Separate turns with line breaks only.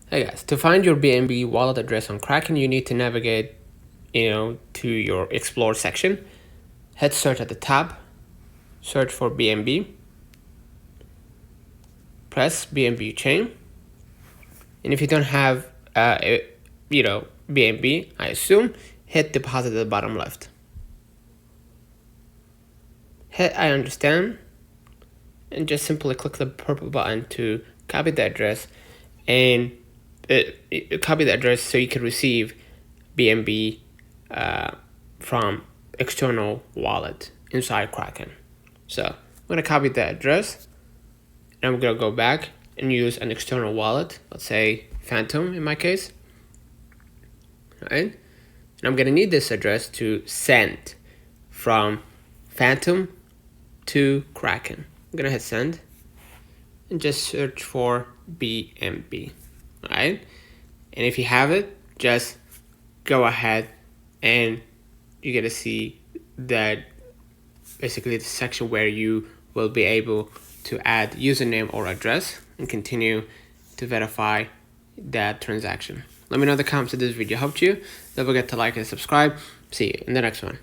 Hey guys, to find your BNB wallet address on Kraken, you need to navigate, to your Explore section. Hit search at the tab, search for BNB, press BNB chain, and if you don't have, BNB, I assume, hit deposit at the bottom left. Hit I understand, and just simply click the purple button to copy the address and copy the address so you can receive BNB from external wallet inside Kraken. So I'm gonna copy the address and I'm gonna go back and use an external wallet, let's say Phantom in my case. Right? And I'm gonna need this address to send from Phantom to Kraken. I'm gonna hit send and just search for BNB. Alright? And if you have it, just go ahead and you're gonna see that basically the section where you will be able to add username or address and continue to verify that transaction. Let me know in the comments if this video helped you. Don't forget to like and subscribe. See you in the next one.